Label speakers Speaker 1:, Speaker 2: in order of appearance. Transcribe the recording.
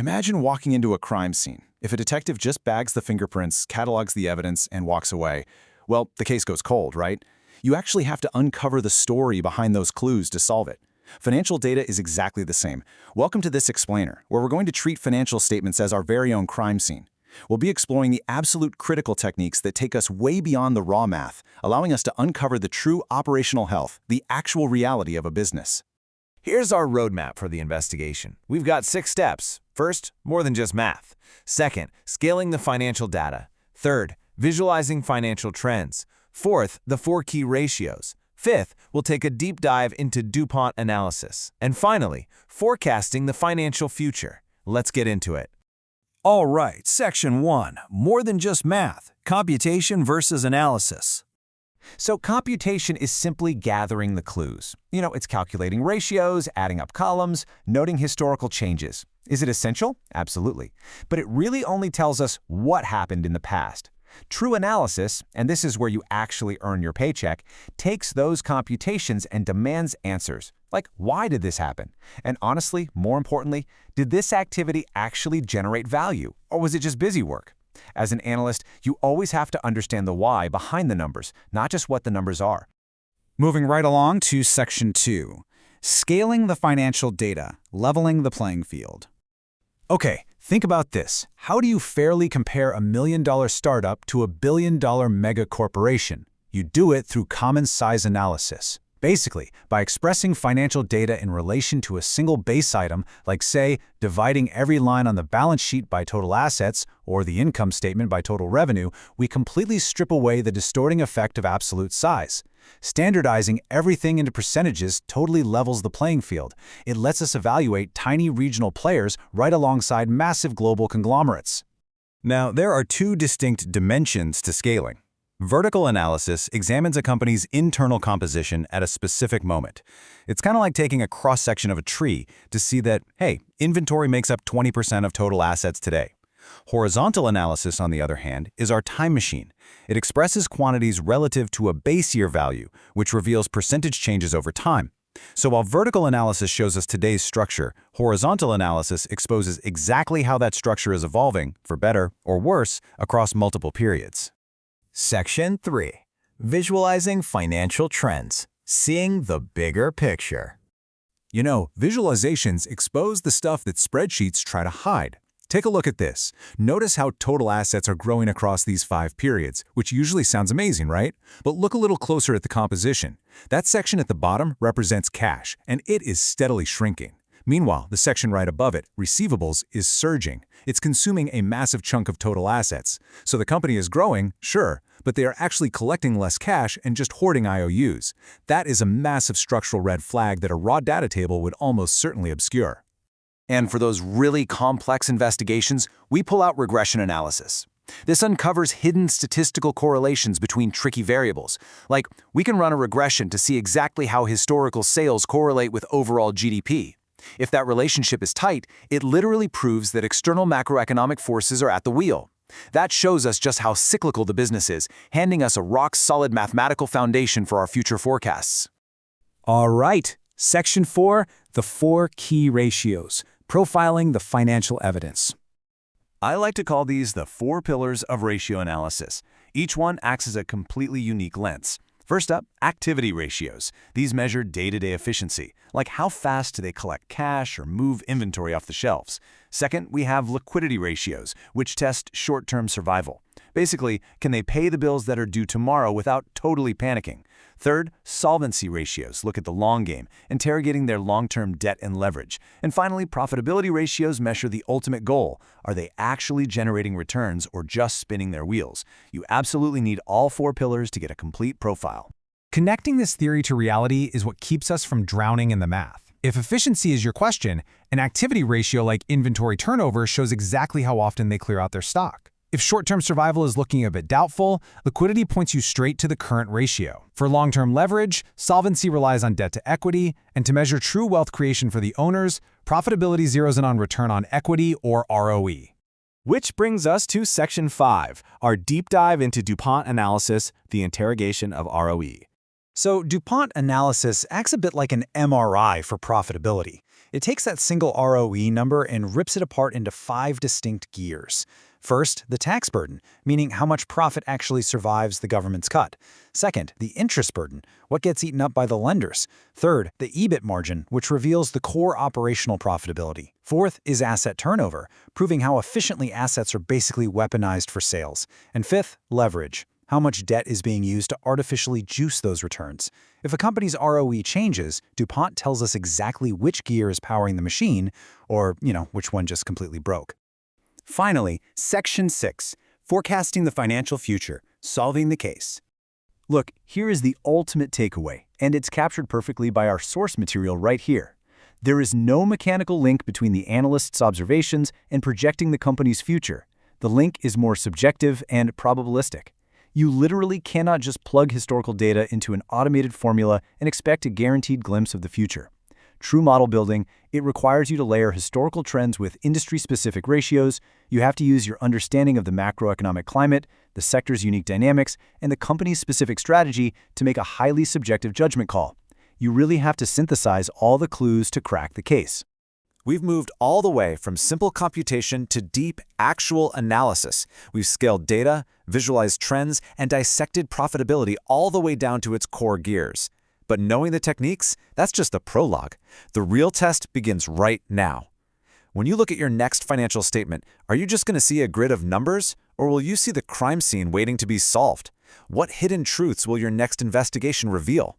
Speaker 1: Imagine walking into a crime scene. If a detective just bags the fingerprints, catalogs the evidence, and walks away, well, the case goes cold, right? You actually have to uncover the story behind those clues to solve it. Financial data is exactly the same. Welcome to this explainer, where we're going to treat financial statements as our very own crime scene. We'll be exploring the absolute critical techniques that take us way beyond the raw math, allowing us to uncover the true operational health, the actual reality of a business.
Speaker 2: Here's our roadmap for the investigation. We've got 6 steps. First, more than just math. Second, scaling the financial data. Third, visualizing financial trends. Fourth, the 4 key ratios. Fifth, we'll take a deep dive into DuPont analysis. And finally, forecasting the financial future. Let's get into it.
Speaker 3: All right, Section 1, more than just math, computation versus analysis.
Speaker 2: So computation is simply gathering the clues. It's calculating ratios, adding up columns, noting historical changes. Is it essential? Absolutely. But it really only tells us what happened in the past. True analysis, and this is where you actually earn your paycheck, takes those computations and demands answers. Like, why did this happen? And honestly, more importantly, did this activity actually generate value, or was it just busy work? As an analyst, you always have to understand the why behind the numbers, not just what the numbers are.
Speaker 4: Moving right along to Section 2, scaling the financial data, leveling the playing field. Okay, think about this. How do you fairly compare a $1 million startup to a $1 billion mega corporation? You do it through common size analysis. Basically, by expressing financial data in relation to a single base item, like say, dividing every line on the balance sheet by total assets or the income statement by total revenue, we completely strip away the distorting effect of absolute size. Standardizing everything into percentages totally levels the playing field. It lets us evaluate tiny regional players right alongside massive global conglomerates.
Speaker 1: Now, there are 2 distinct dimensions to scaling. Vertical analysis examines a company's internal composition at a specific moment. It's kind of like taking a cross-section of a tree to see that, hey, inventory makes up 20% of total assets today. Horizontal analysis, on the other hand, is our time machine. It expresses quantities relative to a base year value, which reveals percentage changes over time. So while vertical analysis shows us today's structure, horizontal analysis exposes exactly how that structure is evolving, for better or worse, across multiple periods.
Speaker 3: Section 3, visualizing financial trends, seeing the bigger picture.
Speaker 5: Visualizations expose the stuff that spreadsheets try to hide. Take a look at this. Notice how total assets are growing across these 5 periods, which usually sounds amazing, right? But look a little closer at the composition. That section at the bottom represents cash, and it is steadily shrinking. Meanwhile, the section right above it, receivables, is surging. It's consuming a massive chunk of total assets. So the company is growing, sure, but they are actually collecting less cash and just hoarding IOUs. That is a massive structural red flag that a raw data table would almost certainly obscure.
Speaker 1: And for those really complex investigations, we pull out regression analysis. This uncovers hidden statistical correlations between tricky variables. Like, we can run a regression to see exactly how historical sales correlate with overall GDP. If that relationship is tight, it literally proves that external macroeconomic forces are at the wheel. That shows us just how cyclical the business is, handing us a rock-solid mathematical foundation for our future forecasts.
Speaker 4: All right, Section 4, the 4 key ratios, profiling the financial evidence.
Speaker 2: I like to call these the 4 pillars of ratio analysis. Each one acts as a completely unique lens. First up, activity ratios. These measure day-to-day efficiency, like how fast do they collect cash or move inventory off the shelves. Second, we have liquidity ratios, which test short-term survival. Basically, can they pay the bills that are due tomorrow without totally panicking? Third, solvency ratios look at the long game, interrogating their long-term debt and leverage. And finally, profitability ratios measure the ultimate goal. Are they actually generating returns or just spinning their wheels? You absolutely need all 4 pillars to get a complete profile.
Speaker 6: Connecting this theory to reality is what keeps us from drowning in the math. If efficiency is your question, an activity ratio like inventory turnover shows exactly how often they clear out their stock. If short-term survival is looking a bit doubtful, liquidity points you straight to the current ratio. For long-term leverage, solvency relies on debt to equity, and to measure true wealth creation for the owners, profitability zeroes in on return on equity or ROE.
Speaker 3: Which brings us to Section 5, our deep dive into DuPont analysis, the interrogation of ROE.
Speaker 4: So DuPont analysis acts a bit like an MRI for profitability. It takes that single ROE number and rips it apart into 5 distinct gears. First, the tax burden, meaning how much profit actually survives the government's cut. Second, the interest burden, what gets eaten up by the lenders. Third, the EBIT margin, which reveals the core operational profitability. Fourth is asset turnover, proving how efficiently assets are basically weaponized for sales. And fifth, leverage, how much debt is being used to artificially juice those returns. If a company's ROE changes, DuPont tells us exactly which gear is powering the machine, or, which one just completely broke.
Speaker 2: Finally, Section 6, Forecasting the Financial Future, Solving the Case. Look, here is the ultimate takeaway, and it's captured perfectly by our source material right here. There is no mechanical link between the analyst's observations and projecting the company's future. The link is more subjective and probabilistic. You literally cannot just plug historical data into an automated formula and expect a guaranteed glimpse of the future. True model building, it requires you to layer historical trends with industry-specific ratios. You have to use your understanding of the macroeconomic climate, the sector's unique dynamics, and the company's specific strategy to make a highly subjective judgment call. You really have to synthesize all the clues to crack the case.
Speaker 3: We've moved all the way from simple computation to deep, actual analysis. We've scaled data, visualized trends, and dissected profitability all the way down to its core gears. But knowing the techniques, that's just the prologue. The real test begins right now. When you look at your next financial statement, are you just going to see a grid of numbers, or will you see the crime scene waiting to be solved? What hidden truths will your next investigation reveal?